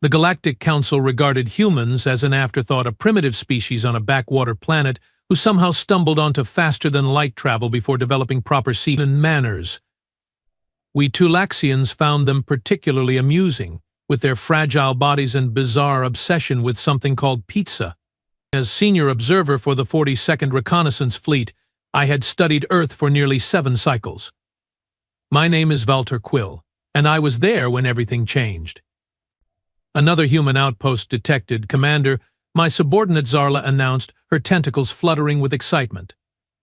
The Galactic Council regarded humans as an afterthought, a primitive species on a backwater planet who somehow stumbled onto faster-than-light travel before developing proper seaman manners. We Tulaxians found them particularly amusing, with their fragile bodies and bizarre obsession with something called pizza. As senior observer for the 42nd Reconnaissance Fleet, I had studied Earth for nearly 7 cycles. My name is Walter Quill, and I was there when everything changed. Another human outpost detected. Commander, my subordinate Zarla announced, her tentacles fluttering with excitement.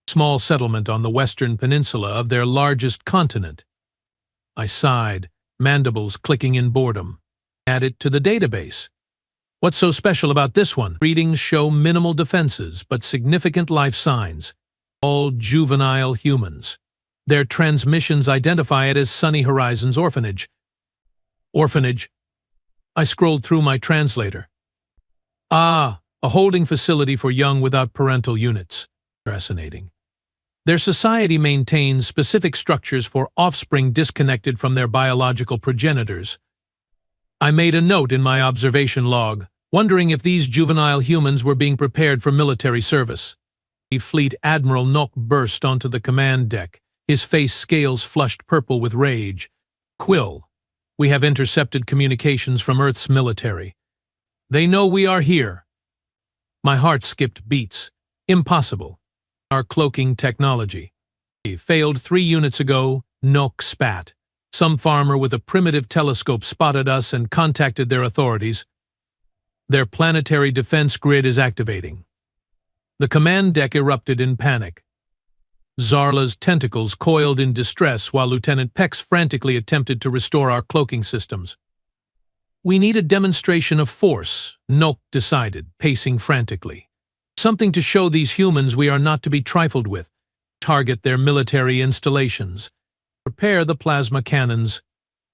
Small settlement on the western peninsula of their largest continent. I sighed, mandibles clicking in boredom. Add it to the database. What's so special about this one? Readings show minimal defenses, but significant life signs. All juvenile humans. Their transmissions identify it as Sunny Horizons Orphanage. Orphanage. I scrolled through my translator. Ah, a holding facility for young without parental units. Fascinating. Their society maintains specific structures for offspring disconnected from their biological progenitors. I made a note in my observation log, wondering if these juvenile humans were being prepared for military service. Fleet Admiral Nock burst onto the command deck, his face scales flushed purple with rage. Quill, we have intercepted communications from Earth's military. They know we are here. My heart skipped beats. Impossible. Our cloaking technology. Failed 3 units ago, Nock spat. Some farmer with a primitive telescope spotted us and contacted their authorities. Their planetary defense grid is activating. The command deck erupted in panic. Zarla's tentacles coiled in distress while Lieutenant Pex frantically attempted to restore our cloaking systems. We need a demonstration of force, Nock decided, pacing frantically. Something to show these humans we are not to be trifled with. Target their military installations. Prepare the plasma cannons.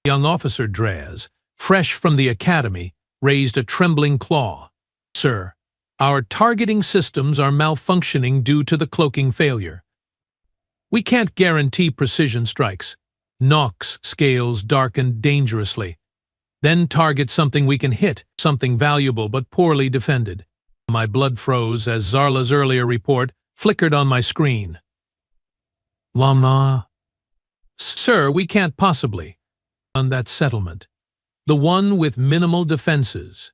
Young officer Draz, fresh from the academy, raised a trembling claw. Sir, our targeting systems are malfunctioning due to the cloaking failure. We can't guarantee precision strikes. Nock's scales darkened dangerously. Then target something we can hit, something valuable but poorly defended. My blood froze as Zarla's earlier report flickered on my screen. Lama. Sir, we can't possibly. On that settlement. The one with minimal defenses.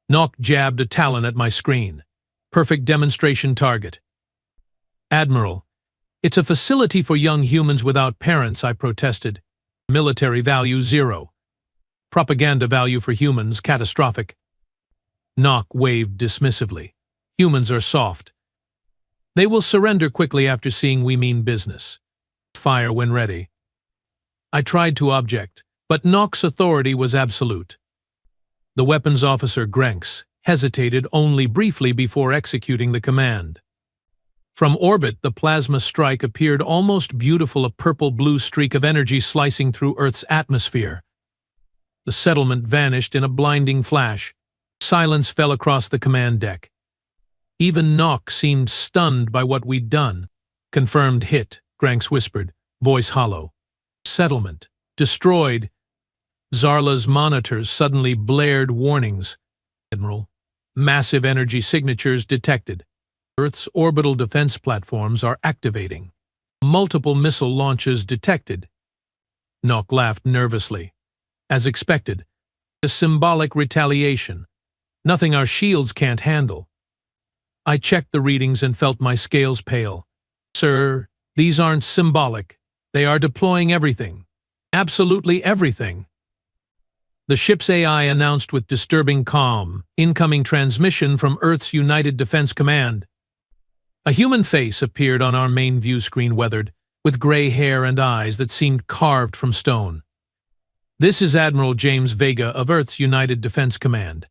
Nock jabbed a talon at my screen. Perfect demonstration target. Admiral, it's a facility for young humans without parents, I protested. Military value 0. Propaganda value for humans catastrophic. Nock waved dismissively. Humans are soft. They will surrender quickly after seeing we mean business. Fire when ready. I tried to object, but Nock's authority was absolute. The weapons officer Grenks hesitated only briefly before executing the command. From orbit, the plasma strike appeared almost beautiful, a purple-blue streak of energy slicing through Earth's atmosphere. The settlement vanished in a blinding flash. Silence fell across the command deck. Even Nock seemed stunned by what we'd done. Confirmed hit, Grenks whispered, voice hollow. Settlement. Destroyed. Zarla's monitors suddenly blared warnings. Admiral. Massive energy signatures detected. Earth's orbital defense platforms are activating. Multiple missile launches detected. Nock laughed nervously. As expected. A symbolic retaliation. Nothing our shields can't handle. I checked the readings and felt my scales pale. Sir, these aren't symbolic. They are deploying everything. Absolutely everything. The ship's AI announced with disturbing calm, incoming transmission from Earth's United Defense Command. A human face appeared on our main view screen, weathered, with gray hair and eyes that seemed carved from stone. This is Admiral James Vega of Earth's United Defense Command.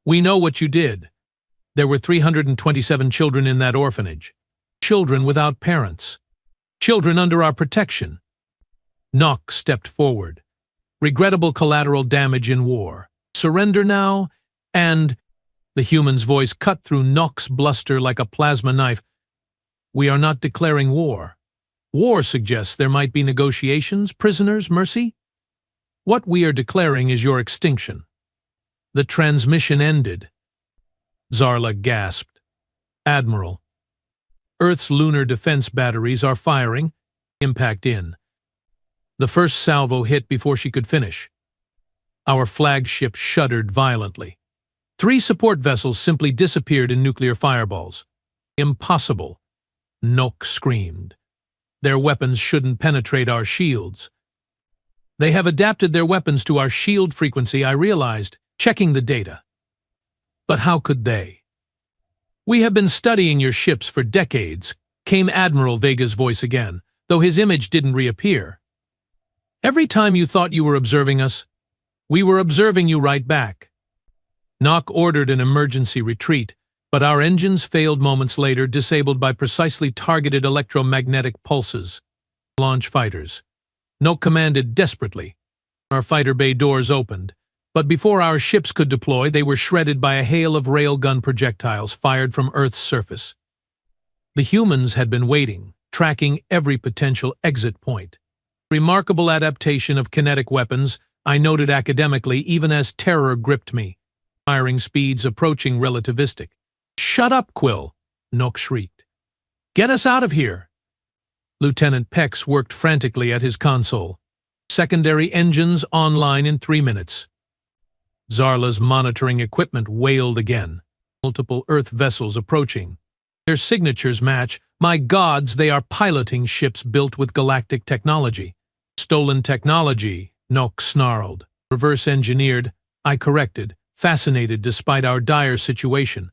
We know what you did. There were 327 children in that orphanage. Children without parents. Children under our protection. Nock stepped forward. Regrettable collateral damage in war. Surrender now, and... The human's voice cut through Nock's bluster like a plasma knife. We are not declaring war. War suggests there might be negotiations, prisoners, mercy. What we are declaring is your extinction. The transmission ended. Zarla gasped. Admiral, Earth's lunar defense batteries are firing. Impact in. The first salvo hit before she could finish. Our flagship shuddered violently. 3 support vessels simply disappeared in nuclear fireballs. Impossible, Nock screamed. Their weapons shouldn't penetrate our shields. They have adapted their weapons to our shield frequency, I realized, checking the data. But how could they? We have been studying your ships for decades, came Admiral Vega's voice again, though his image didn't reappear. Every time you thought you were observing us, we were observing you right back. Nock ordered an emergency retreat, but our engines failed moments later, disabled by precisely targeted electromagnetic pulses. Launch fighters. Nock commanded desperately. Our fighter bay doors opened, but before our ships could deploy, they were shredded by a hail of railgun projectiles fired from Earth's surface. The humans had been waiting, tracking every potential exit point. Remarkable adaptation of kinetic weapons, I noted academically, even as terror gripped me. Firing speeds approaching relativistic. "Shut up, Quill!" Nock shrieked. "Get us out of here!" Lieutenant Pex worked frantically at his console. Secondary engines online in 3 minutes. Zarla's monitoring equipment wailed again. Multiple Earth vessels approaching. Their signatures match. My gods, they are piloting ships built with galactic technology. Stolen technology, Nock snarled. Reverse engineered, I corrected, fascinated despite our dire situation.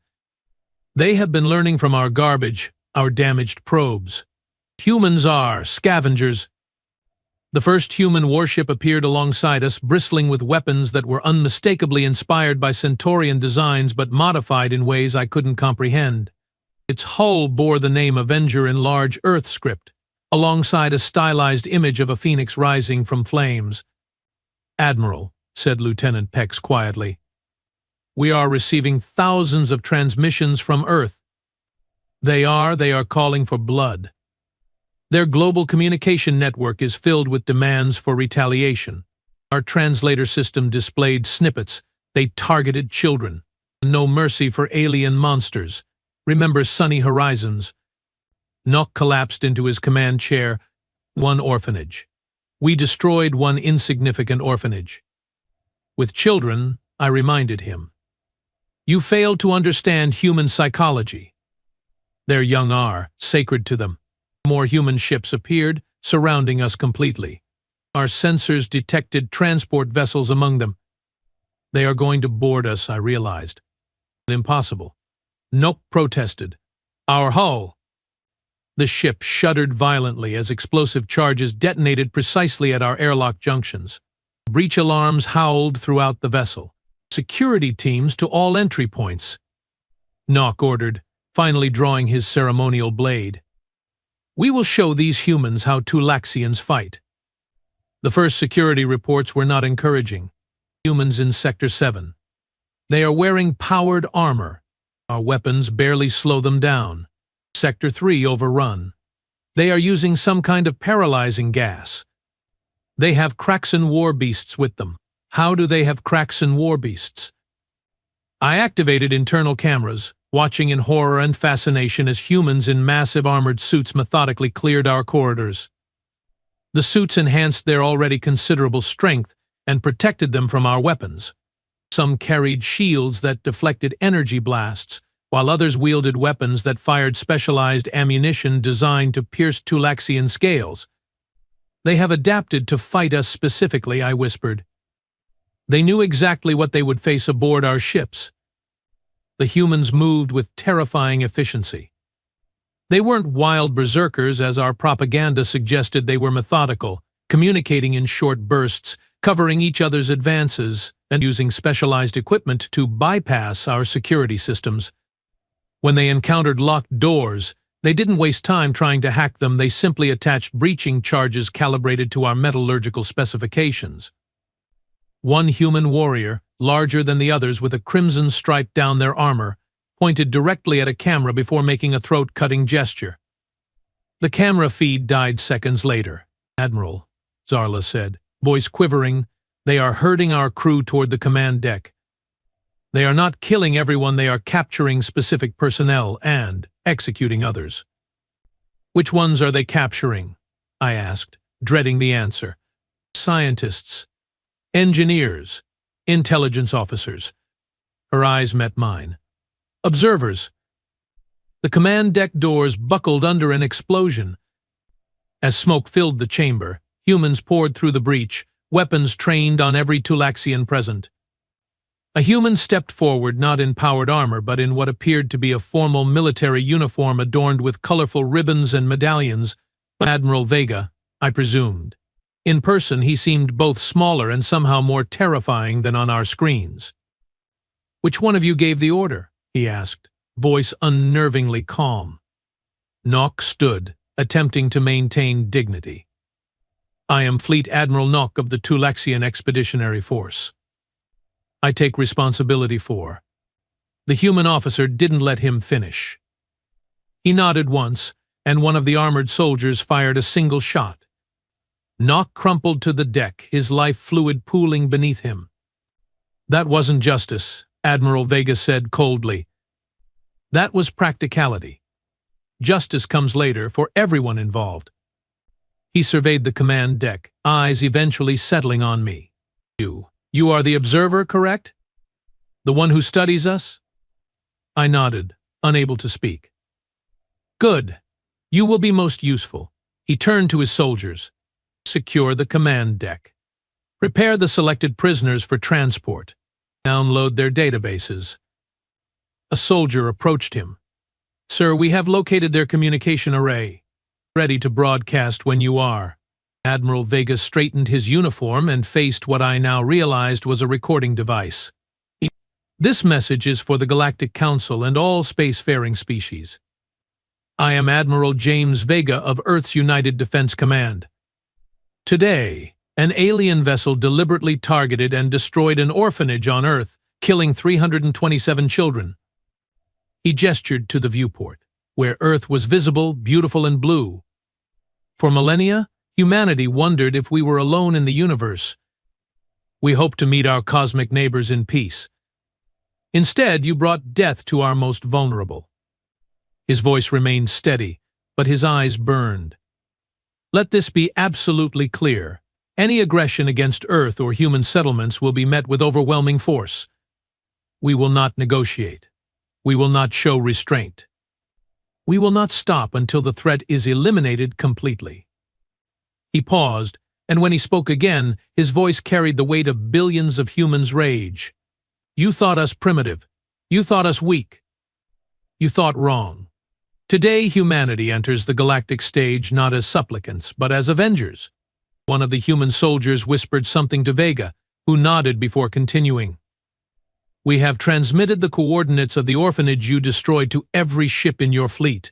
They have been learning from our garbage, our damaged probes. Humans are scavengers. The first human warship appeared alongside us, bristling with weapons that were unmistakably inspired by Centaurian designs but modified in ways I couldn't comprehend. Its hull bore the name Avenger in large Earth script, alongside a stylized image of a phoenix rising from flames. "Admiral," said Lieutenant Pex quietly, "we are receiving thousands of transmissions from Earth. They are calling for blood. Their global communication network is filled with demands for retaliation. Our translator system displayed snippets. They targeted children. No mercy for alien monsters. Remember Sunny Horizons." Nock collapsed into his command chair. "One orphanage. We destroyed one insignificant orphanage." With children, I reminded him. "You failed to understand human psychology. Their young are sacred to them." More human ships appeared, surrounding us completely. Our sensors detected transport vessels among them. "They are going to board us," I realized. "Impossible." Nock protested. "Our hull." The ship shuddered violently as explosive charges detonated precisely at our airlock junctions. Breach alarms howled throughout the vessel. "Security teams to all entry points," Nock ordered, finally drawing his ceremonial blade. "We will show these humans how Tulaxians fight." The first security reports were not encouraging. Humans in Sector 7. "They are wearing powered armor. Our weapons barely slow them down." Sector 3 overrun. "They are using some kind of paralyzing gas." "They have Kraxan war beasts with them." "How do they have Kraxan war beasts?" I activated internal cameras, watching in horror and fascination as humans in massive armored suits methodically cleared our corridors. The suits enhanced their already considerable strength and protected them from our weapons. Some carried shields that deflected energy blasts, while others wielded weapons that fired specialized ammunition designed to pierce Tulaxian scales. "They have adapted to fight us specifically," I whispered. They knew exactly what they would face aboard our ships. The humans moved with terrifying efficiency. They weren't wild berserkers, as our propaganda suggested. They were methodical, communicating in short bursts, covering each other's advances, and using specialized equipment to bypass our security systems. When they encountered locked doors, they didn't waste time trying to hack them. They simply attached breaching charges calibrated to our metallurgical specifications. One human warrior, larger than the others with a crimson stripe down their armor, pointed directly at a camera before making a throat-cutting gesture. The camera feed died seconds later. "Admiral," Zarla said, voice quivering, "they are herding our crew toward the command deck." They are not killing everyone, they are capturing specific personnel and executing others. Which ones are they capturing? I asked, dreading the answer. Scientists, engineers, intelligence officers. Her eyes met mine. Observers. The command deck doors buckled under an explosion. As smoke filled the chamber, humans poured through the breach, weapons trained on every Tulaxian present. A human stepped forward, not in powered armor, but in what appeared to be a formal military uniform adorned with colorful ribbons and medallions. Admiral Vega, I presumed. In person, he seemed both smaller and somehow more terrifying than on our screens. "Which one of you gave the order?" he asked, voice unnervingly calm. Nock stood, attempting to maintain dignity. "I am Fleet Admiral Nock of the Tulaxian Expeditionary Force. I take responsibility for." The human officer didn't let him finish. He nodded once, and one of the armored soldiers fired a single shot. Nock crumpled to the deck, his life fluid pooling beneath him. "That wasn't justice," Admiral Vega said coldly. "That was practicality. Justice comes later for everyone involved." He surveyed the command deck, eyes eventually settling on me. You are the observer, correct? The one who studies us?" I nodded, unable to speak. "Good. You will be most useful." He turned to his soldiers. "Secure the command deck. Prepare the selected prisoners for transport. Download their databases." A soldier approached him. "Sir, we have located their communication array. Ready to broadcast when you are." Admiral Vega straightened his uniform and faced what I now realized was a recording device. "This message is for the Galactic Council and all spacefaring species. I am Admiral James Vega of Earth's United Defense Command. Today, an alien vessel deliberately targeted and destroyed an orphanage on Earth, killing 327 children." He gestured to the viewport, where Earth was visible, beautiful, and blue. "For millennia, humanity wondered if we were alone in the universe. We hoped to meet our cosmic neighbors in peace. Instead, you brought death to our most vulnerable." His voice remained steady, but his eyes burned. "Let this be absolutely clear. Any aggression against Earth or human settlements will be met with overwhelming force. We will not negotiate. We will not show restraint. We will not stop until the threat is eliminated completely." He paused, and when he spoke again, his voice carried the weight of billions of humans' rage. "You thought us primitive. You thought us weak. You thought wrong. Today, humanity enters the galactic stage not as supplicants, but as avengers." One of the human soldiers whispered something to Vega, who nodded before continuing. "We have transmitted the coordinates of the orphanage you destroyed to every ship in your fleet.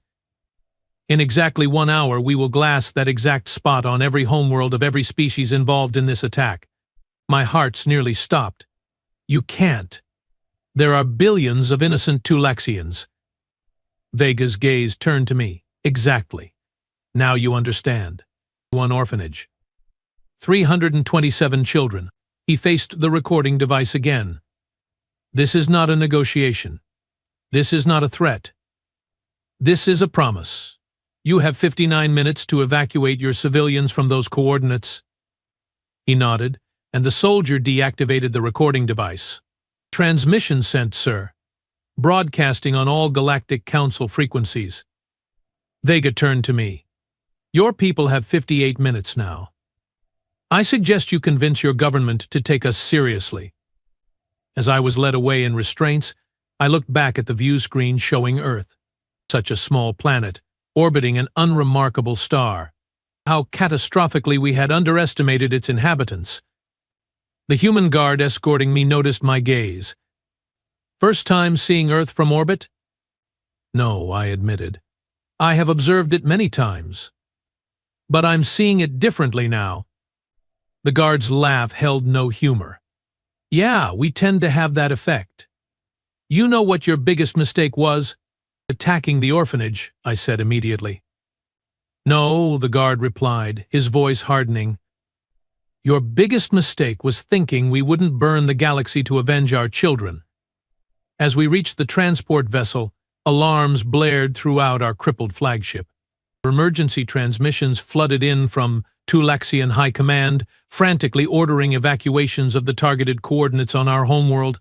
In exactly 1 hour, we will glass that exact spot on every homeworld of every species involved in this attack." My heart's nearly stopped. "You can't. There are billions of innocent Tulaxians." Vega's gaze turned to me. "Exactly. Now you understand. One orphanage. 327 children." He faced the recording device again. "This is not a negotiation. This is not a threat. This is a promise. You have 59 minutes to evacuate your civilians from those coordinates." He nodded, and the soldier deactivated the recording device. "Transmission sent, sir. Broadcasting on all Galactic Council frequencies." Vega turned to me. "Your people have 58 minutes now. I suggest you convince your government to take us seriously." As I was led away in restraints, I looked back at the view screen showing Earth. Such a small planet, orbiting an unremarkable star. How catastrophically we had underestimated its inhabitants. The human guard escorting me noticed my gaze. "First time seeing Earth from orbit?" "No," I admitted. "I have observed it many times. But I'm seeing it differently now." The guard's laugh held no humor. "Yeah, we tend to have that effect. You know what your biggest mistake was? Attacking the orphanage," I said immediately. "No," the guard replied, his voice hardening. "Your biggest mistake was thinking we wouldn't burn the galaxy to avenge our children. As we reached the transport vessel, alarms blared throughout our crippled flagship. Emergency transmissions flooded in from Tulaxian High Command, frantically ordering evacuations of the targeted coordinates on our homeworld.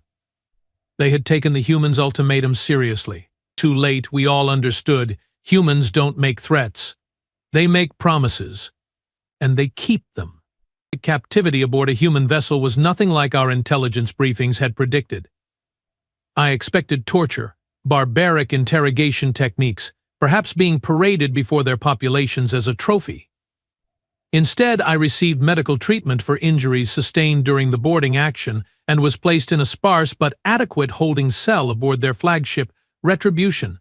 They had taken the humans' ultimatum seriously. Too late, we all understood. Humans don't make threats. They make promises, and they keep them. Captivity aboard a human vessel was nothing like our intelligence briefings had predicted. I expected torture, barbaric interrogation techniques, perhaps being paraded before their populations as a trophy. Instead, I received medical treatment for injuries sustained during the boarding action and was placed in a sparse but adequate holding cell aboard their flagship, Retribution.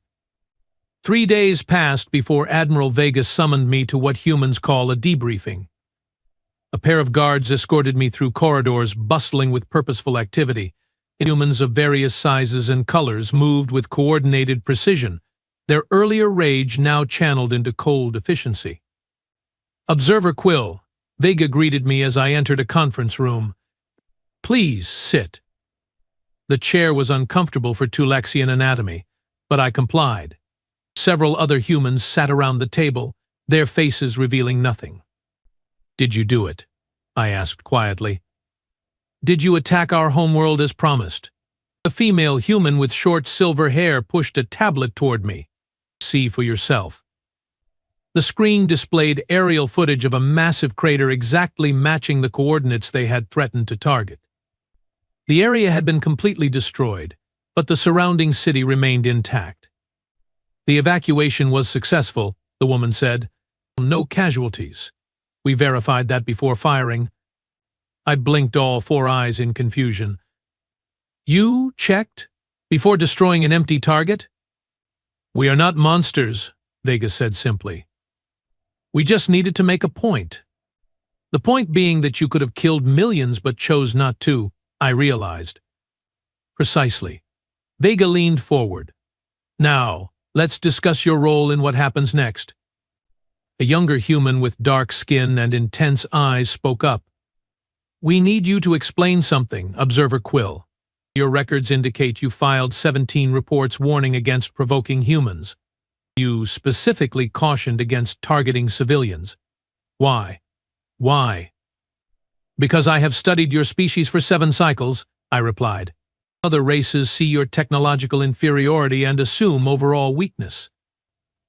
3 days passed before Admiral Vega summoned me to what humans call a debriefing. A pair of guards escorted me through corridors bustling with purposeful activity. Humans of various sizes and colors moved with coordinated precision, their earlier rage now channeled into cold efficiency. "Observer Quill," Vega greeted me as I entered a conference room. "Please sit." The chair was uncomfortable for Tulaxian anatomy, but I complied. Several other humans sat around the table, their faces revealing nothing. "Did you do it?" I asked quietly. "Did you attack our homeworld as promised?" A female human with short silver hair pushed a tablet toward me. "See for yourself." The screen displayed aerial footage of a massive crater exactly matching the coordinates they had threatened to target. The area had been completely destroyed, but the surrounding city remained intact. "The evacuation was successful," the woman said. "No casualties. We verified that before firing." I blinked, all 4 eyes in confusion. "You checked? Before destroying an empty target?" "We are not monsters," Vega said simply. "We just needed to make a point." "The point being that you could have killed millions but chose not to," I realized. "Precisely." Vega leaned forward. "Now, let's discuss your role in what happens next." A younger human with dark skin and intense eyes spoke up. "We need you to explain something, Observer Quill. Your records indicate you filed 17 reports warning against provoking humans. You specifically cautioned against targeting civilians. Why? Why?" "Because I have studied your species for 7 cycles," I replied. "Other races see your technological inferiority and assume overall weakness.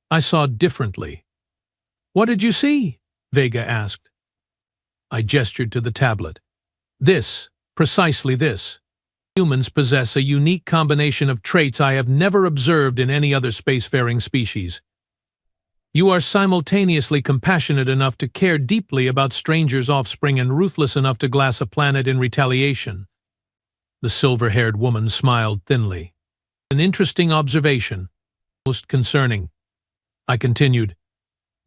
I saw differently." "What did you see?" Vega asked. I gestured to the tablet. "This, precisely this. Humans possess a unique combination of traits I have never observed in any other spacefaring species. You are simultaneously compassionate enough to care deeply about strangers' offspring and ruthless enough to glass a planet in retaliation." The silver-haired woman smiled thinly. "An interesting observation. Most concerning." I continued.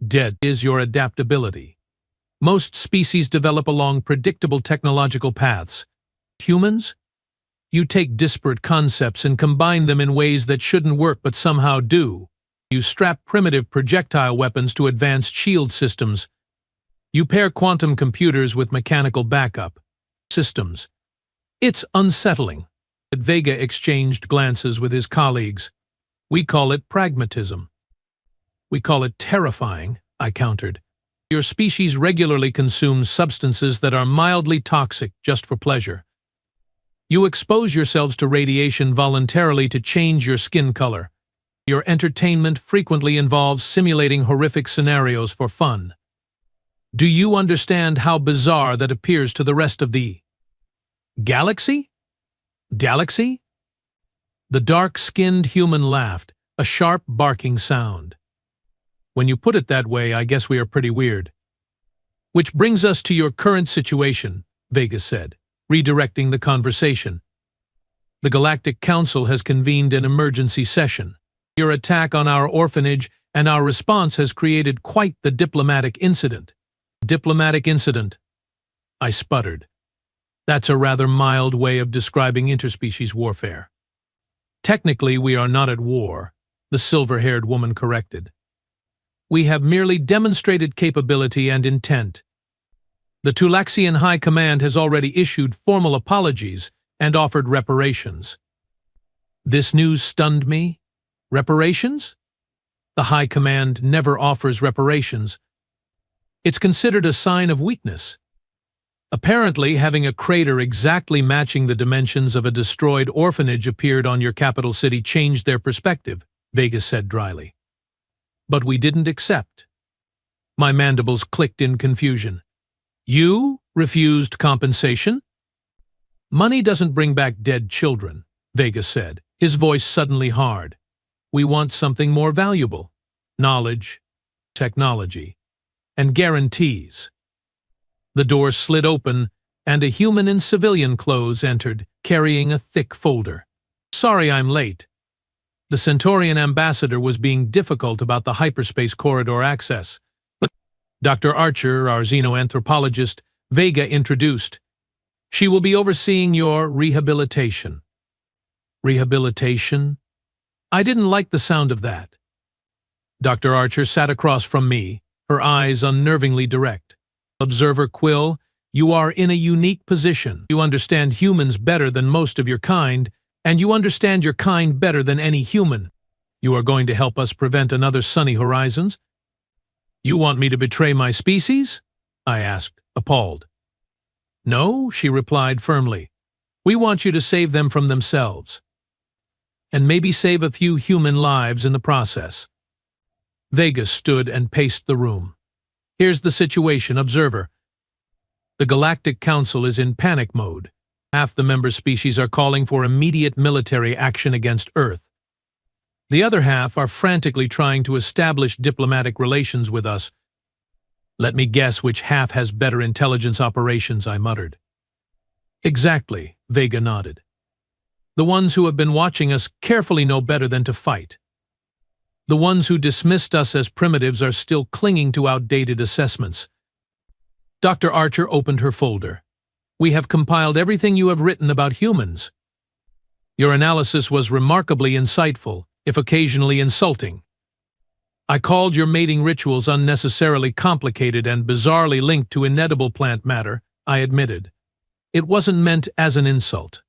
"Dead is your adaptability. Most species develop along predictable technological paths. Humans? You take disparate concepts and combine them in ways that shouldn't work but somehow do. You strap primitive projectile weapons to advanced shield systems. You pair quantum computers with mechanical backup systems. It's unsettling." Vega exchanged glances with his colleagues. "We call it pragmatism." "We call it terrifying," I countered. "Your species regularly consumes substances that are mildly toxic just for pleasure. You expose yourselves to radiation voluntarily to change your skin color. Your entertainment frequently involves simulating horrific scenarios for fun. Do you understand how bizarre that appears to the rest of the galaxy? Galaxy?" The dark-skinned human laughed, a sharp barking sound. "When you put it that way, I guess we are pretty weird." "Which brings us to your current situation," Vega said, redirecting the conversation. "The Galactic Council has convened an emergency session. Your attack on our orphanage and our response has created quite the diplomatic incident." "Diplomatic incident?" I sputtered. "That's a rather mild way of describing interspecies warfare." "Technically, we are not at war," the silver-haired woman corrected. "We have merely demonstrated capability and intent. The Tulaxian High Command has already issued formal apologies and offered reparations." This news stunned me. Reparations? The High Command never offers reparations. It's considered a sign of weakness. Apparently, having a crater exactly matching the dimensions of a destroyed orphanage appeared on your capital city changed their perspective, Vegas said dryly. But we didn't accept. My mandibles clicked in confusion. You refused compensation? Money doesn't bring back dead children, Vegas said, his voice suddenly hard. We want something more valuable. Knowledge, technology, and guarantees. The door slid open, and a human in civilian clothes entered, carrying a thick folder. Sorry I'm late. The Centaurian ambassador was being difficult about the hyperspace corridor access. Dr. Archer, our xenoanthropologist, Vega introduced. She will be overseeing your rehabilitation. Rehabilitation? I didn't like the sound of that. Dr. Archer sat across from me, her eyes unnervingly direct. Observer Quill, you are in a unique position. You understand humans better than most of your kind, and you understand your kind better than any human. You are going to help us prevent another Sunny Horizons? You want me to betray my species? I asked, appalled. No, she replied firmly. We want you to save them from themselves. And maybe save a few human lives in the process. Vegas stood and paced the room. Here's the situation, observer. The Galactic Council is in panic mode. Half the member species are calling for immediate military action against Earth. The other half are frantically trying to establish diplomatic relations with us. Let me guess which half has better intelligence operations, I muttered. Exactly, Vega nodded. The ones who have been watching us carefully know better than to fight. The ones who dismissed us as primitives are still clinging to outdated assessments. Dr. Archer opened her folder. We have compiled everything you have written about humans. Your analysis was remarkably insightful, if occasionally insulting. I called your mating rituals unnecessarily complicated and bizarrely linked to inedible plant matter, I admitted. It wasn't meant as an insult.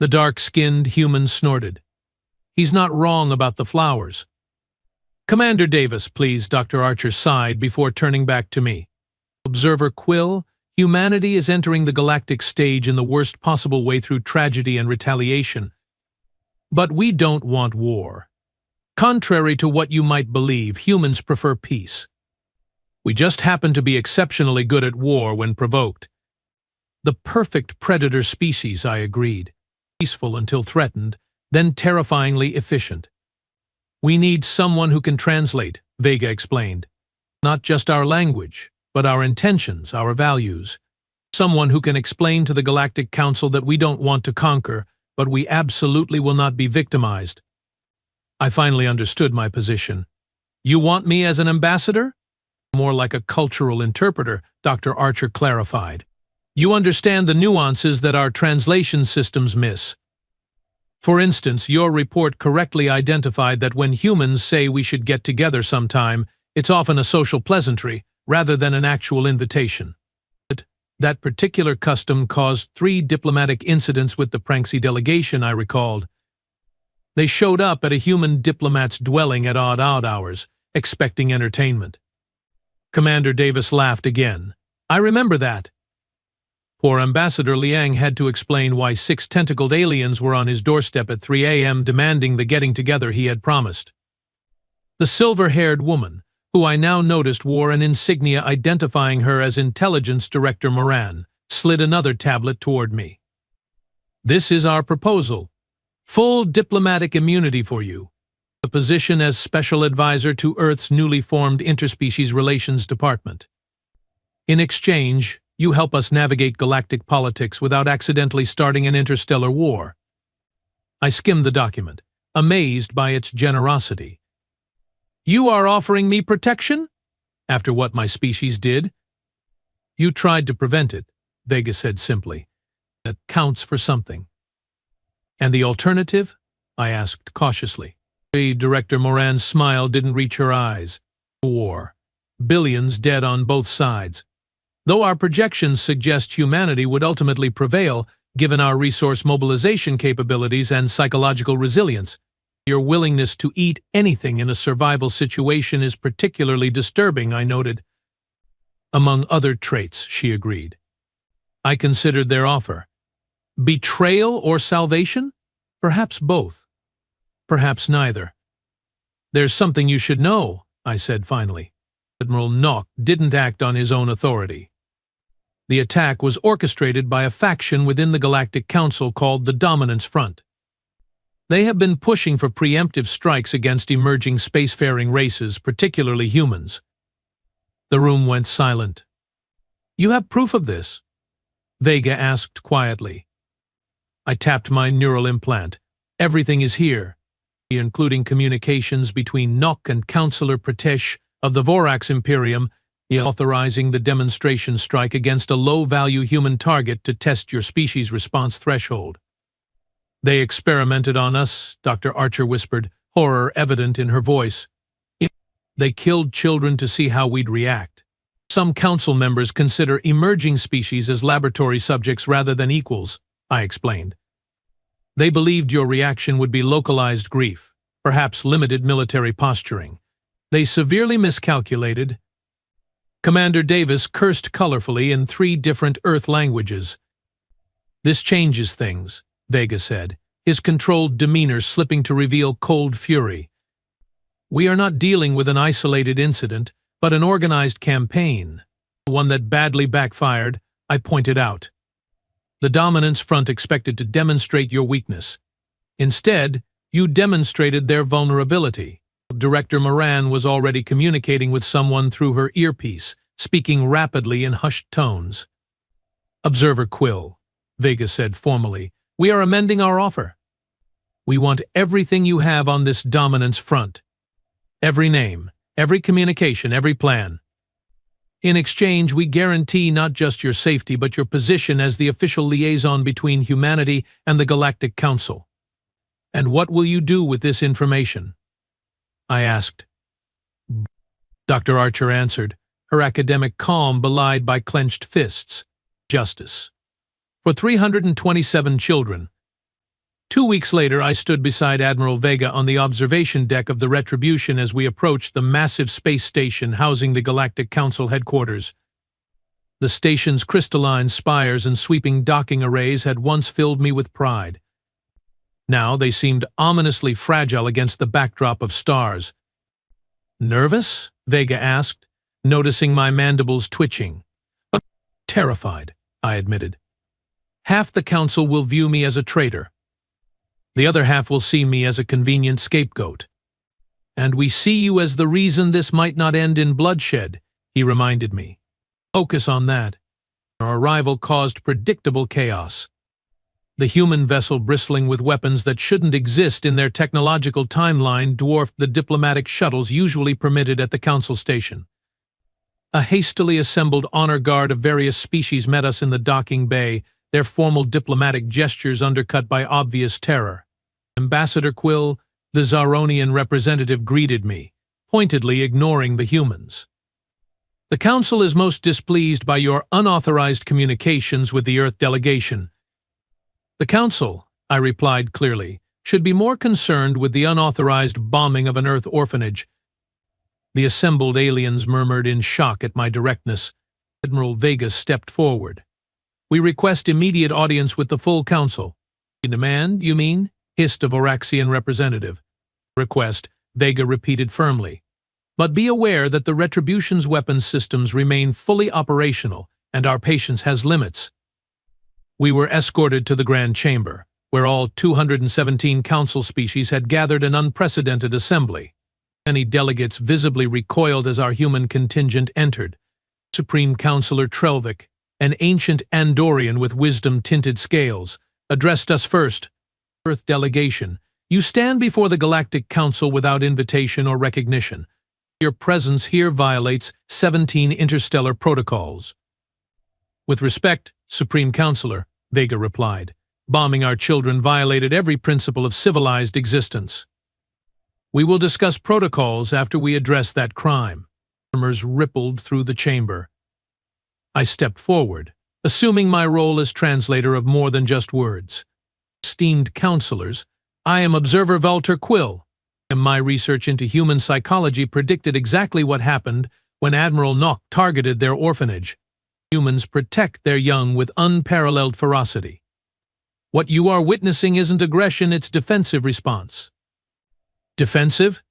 The dark-skinned human snorted. He's not wrong about the flowers. Commander Davis, please, Dr. Archer sighed before turning back to me. Observer Quill, humanity is entering the galactic stage in the worst possible way through tragedy and retaliation. But we don't want war. Contrary to what you might believe, humans prefer peace. We just happen to be exceptionally good at war when provoked. The perfect predator species, I agreed. Peaceful until threatened, then terrifyingly efficient. We need someone who can translate, Vega explained. Not just our language, but our intentions, our values. Someone who can explain to the Galactic Council that we don't want to conquer, but we absolutely will not be victimized. I finally understood my position. You want me as an ambassador? More like a cultural interpreter, Dr. Archer clarified. You understand the nuances that our translation systems miss. For instance, your report correctly identified that when humans say we should get together sometime, it's often a social pleasantry, rather than an actual invitation. That particular custom caused 3 diplomatic incidents with the Pranksy delegation, I recalled. They showed up at a human diplomat's dwelling at odd hours, expecting entertainment. Commander Davis laughed again. I remember that. Poor Ambassador Liang had to explain why 6 tentacled aliens were on his doorstep at 3 a.m. demanding the getting-together he had promised. The silver-haired woman, who I now noticed wore an insignia identifying her as Intelligence Director Moran, slid another tablet toward me. This is our proposal. Full diplomatic immunity for you. A position as Special Advisor to Earth's newly formed Interspecies Relations Department. In exchange, you help us navigate galactic politics without accidentally starting an interstellar war. I skimmed the document, amazed by its generosity. You are offering me protection? After what my species did? You tried to prevent it, Vega said simply. That counts for something. And the alternative? I asked cautiously. Director Moran's smile didn't reach her eyes. War. Billions dead on both sides. Though our projections suggest humanity would ultimately prevail, given our resource mobilization capabilities and psychological resilience. Your willingness to eat anything in a survival situation is particularly disturbing, I noted. Among other traits, she agreed. I considered their offer. Betrayal or salvation? Perhaps both. Perhaps neither. There's something you should know, I said finally. Admiral Nock didn't act on his own authority. The attack was orchestrated by a faction within the Galactic Council called the Dominance Front. They have been pushing for preemptive strikes against emerging spacefaring races, particularly humans. The room went silent. You have proof of this? Vega asked quietly. I tapped my neural implant. Everything is here, including communications between Nock and Councillor Pratesh of the Vorax Imperium, authorizing the demonstration strike against a low-value human target to test your species' response threshold. They experimented on us, Dr. Archer whispered, horror evident in her voice. They killed children to see how we'd react. Some council members consider emerging species as laboratory subjects rather than equals, I explained. They believed your reaction would be localized grief, perhaps limited military posturing. They severely miscalculated. Commander Davis cursed colorfully in 3 different Earth languages. This changes things, Vega said, his controlled demeanor slipping to reveal cold fury. We are not dealing with an isolated incident, but an organized campaign. One that badly backfired, I pointed out. The Dominance Front expected to demonstrate your weakness. Instead, you demonstrated their vulnerability. Director Moran was already communicating with someone through her earpiece, speaking rapidly in hushed tones. Observer Quill, Vega said formally, we are amending our offer. We want everything you have on this Dominance Front. Every name, every communication, every plan. In exchange, we guarantee not just your safety, but your position as the official liaison between humanity and the Galactic Council. And what will you do with this information? I asked. Dr. Archer answered, her academic calm belied by clenched fists. Justice. For 327 children. 2 weeks later, I stood beside Admiral Vega on the observation deck of the Retribution as we approached the massive space station housing the Galactic Council headquarters. The station's crystalline spires and sweeping docking arrays had once filled me with pride. Now they seemed ominously fragile against the backdrop of stars. Nervous? Vega asked, noticing my mandibles twitching. Terrified, I admitted. Half the Council will view me as a traitor. The other half will see me as a convenient scapegoat. And we see you as the reason this might not end in bloodshed, he reminded me. Focus on that. Our arrival caused predictable chaos. The human vessel bristling with weapons that shouldn't exist in their technological timeline dwarfed the diplomatic shuttles usually permitted at the Council station. A hastily assembled honor guard of various species met us in the docking bay, their formal diplomatic gestures undercut by obvious terror. Ambassador Quill, the Zaronian representative, greeted me, pointedly ignoring the humans. The Council is most displeased by your unauthorized communications with the Earth delegation. The Council, I replied clearly, should be more concerned with the unauthorized bombing of an Earth orphanage. The assembled aliens murmured in shock at my directness. Admiral Vega stepped forward. We request immediate audience with the full Council. Demand, you mean? Hissed a Voraxian representative. Request, Vega repeated firmly. But be aware that the Retribution's weapons systems remain fully operational, and our patience has limits. We were escorted to the Grand Chamber, where all 217 Council species had gathered an unprecedented assembly. Many delegates visibly recoiled as our human contingent entered. Supreme Councillor Trelvik, an ancient Andorian with wisdom-tinted scales, addressed us first. Earth delegation, you stand before the Galactic Council without invitation or recognition. Your presence here violates 17 interstellar protocols. With respect, Supreme Councillor, Vega replied, bombing our children violated every principle of civilized existence. We will discuss protocols after we address that crime. Murmurs rippled through the chamber. I stepped forward, assuming my role as translator of more than just words. Esteemed counselors, I am Observer Walter Quill, and my research into human psychology predicted exactly what happened when Admiral Nock targeted their orphanage. Humans protect their young with unparalleled ferocity. What you are witnessing isn't aggression, it's defensive response. Defensive?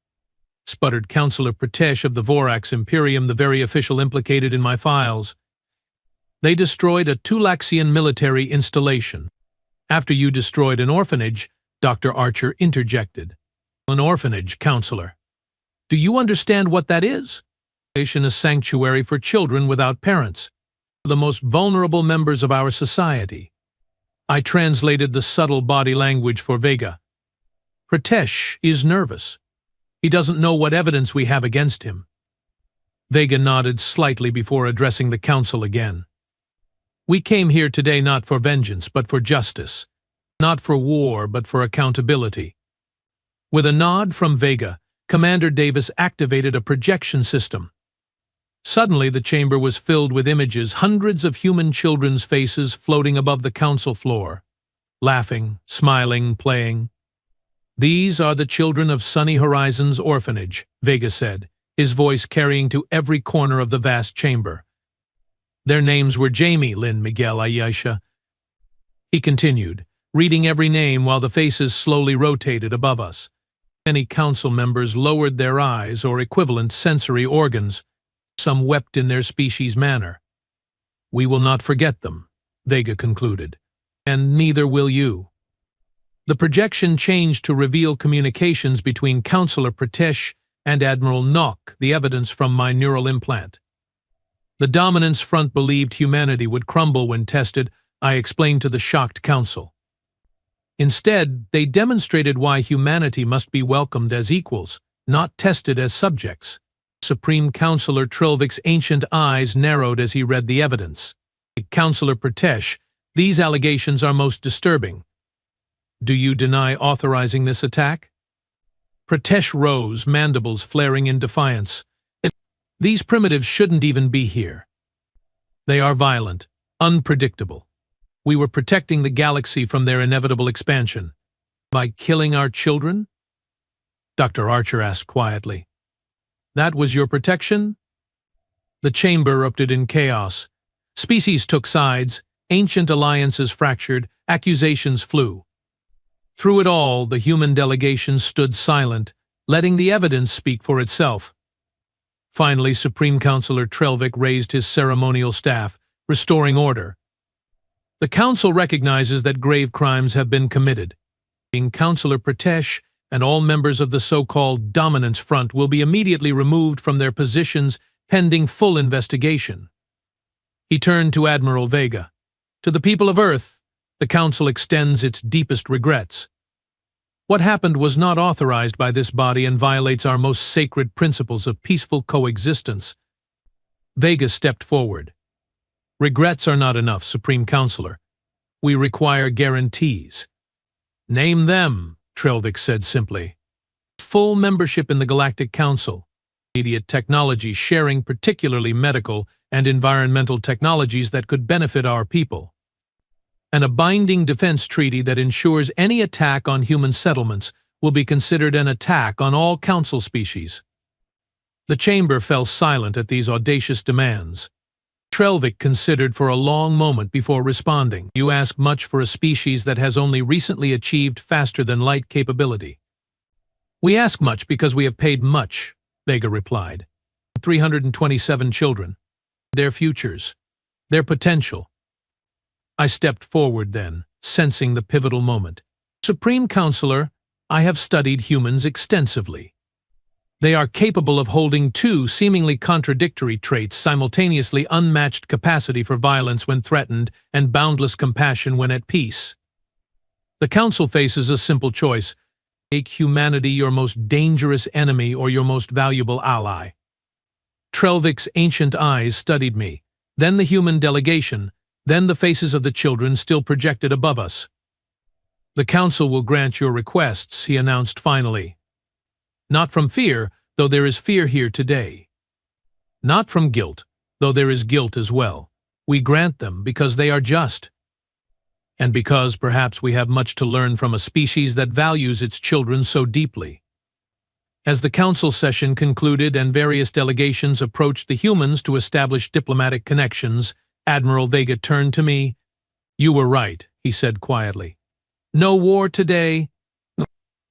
Sputtered Counselor Pratesh of the Vorax Imperium, the very official implicated in my files. They destroyed a Tulaxian military installation. After you destroyed an orphanage, Dr. Archer interjected. An orphanage, Counselor. Do you understand what that is? A sanctuary for children without parents, the most vulnerable members of our society. I translated the subtle body language for Vega. Pratesh is nervous. He doesn't know what evidence we have against him. Vega nodded slightly before addressing the council again. We came here today not for vengeance, but for justice. Not for war, but for accountability. With a nod from Vega, Commander Davis activated a projection system. Suddenly, the chamber was filled with images, hundreds of human children's faces floating above the council floor. Laughing, smiling, playing. These are the children of Sunny Horizons Orphanage, Vega said, his voice carrying to every corner of the vast chamber. Their names were Jamie, Lynn, Miguel, Ayesha. He continued, reading every name while the faces slowly rotated above us. Many council members lowered their eyes or equivalent sensory organs. Some wept in their species manner. We will not forget them, Vega concluded, and neither will you. The projection changed to reveal communications between Counselor Pratesh and Admiral Nock, the evidence from my neural implant. The Dominance Front believed humanity would crumble when tested, I explained to the shocked council. Instead, they demonstrated why humanity must be welcomed as equals, not tested as subjects. Supreme Counselor Trilvik's ancient eyes narrowed as he read the evidence. Counselor Pratesh, these allegations are most disturbing. Do you deny authorizing this attack? Pratesh rose, mandibles flaring in defiance. These primitives shouldn't even be here. They are violent, unpredictable. We were protecting the galaxy from their inevitable expansion. By killing our children? Dr. Archer asked quietly. That was your protection? The chamber erupted in chaos. Species took sides, ancient alliances fractured, accusations flew. Through it all, the human delegation stood silent, letting the evidence speak for itself. Finally, Supreme Counselor Trelvik raised his ceremonial staff, restoring order. The Council recognizes that grave crimes have been committed. Counselor Pratesh and all members of the so-called Dominance Front will be immediately removed from their positions pending full investigation. He turned to Admiral Vega. To the people of Earth, the Council extends its deepest regrets. What happened was not authorized by this body and violates our most sacred principles of peaceful coexistence. Vega stepped forward. Regrets are not enough, Supreme Counselor. We require guarantees. Name them, Trelvik said simply. Full membership in the Galactic Council, immediate technology sharing, particularly medical and environmental technologies that could benefit our people, and a binding defense treaty that ensures any attack on human settlements will be considered an attack on all Council species. The chamber fell silent at these audacious demands. Trelvik considered for a long moment before responding. You ask much for a species that has only recently achieved faster-than-light capability. We ask much because we have paid much, Vega replied. 327 children. Their futures. Their potential. I stepped forward then, sensing the pivotal moment. Supreme Counselor, I have studied humans extensively. They are capable of holding two seemingly contradictory traits, simultaneously unmatched capacity for violence when threatened and boundless compassion when at peace. The Council faces a simple choice. Make humanity your most dangerous enemy or your most valuable ally. Trelvik's ancient eyes studied me, then the human delegation, then the faces of the children still projected above us. The Council will grant your requests, he announced finally. Not from fear, though there is fear here today. Not from guilt, though there is guilt as well. We grant them because they are just, and because perhaps we have much to learn from a species that values its children so deeply. As the council session concluded and various delegations approached the humans to establish diplomatic connections, Admiral Vega turned to me. "You were right," he said quietly. "No war today."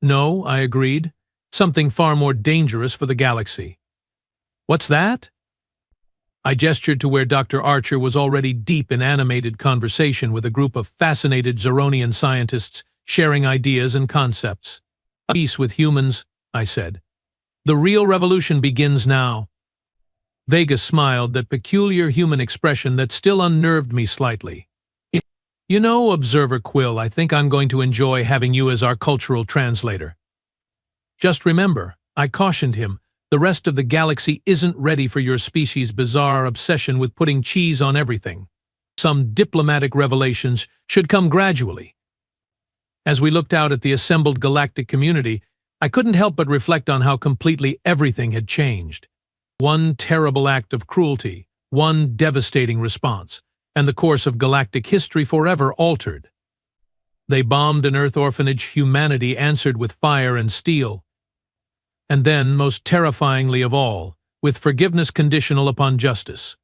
"No," I agreed. "Something far more dangerous for the galaxy." "What's that?" I gestured to where Dr. Archer was already deep in animated conversation with a group of fascinated Zeronian scientists sharing ideas and concepts. "Peace with humans," I said. "The real revolution begins now." Vega smiled, that peculiar human expression that still unnerved me slightly. "You know, Observer Quill, I think I'm going to enjoy having you as our cultural translator." "Just remember," I cautioned him, "the rest of the galaxy isn't ready for your species' bizarre obsession with putting cheese on everything. Some diplomatic revelations should come gradually." As we looked out at the assembled galactic community, I couldn't help but reflect on how completely everything had changed. One terrible act of cruelty, one devastating response, and the course of galactic history forever altered. They bombed an Earth orphanage, humanity answered with fire and steel. And then, most terrifyingly of all, with forgiveness conditional upon justice.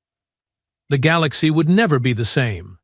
The galaxy would never be the same.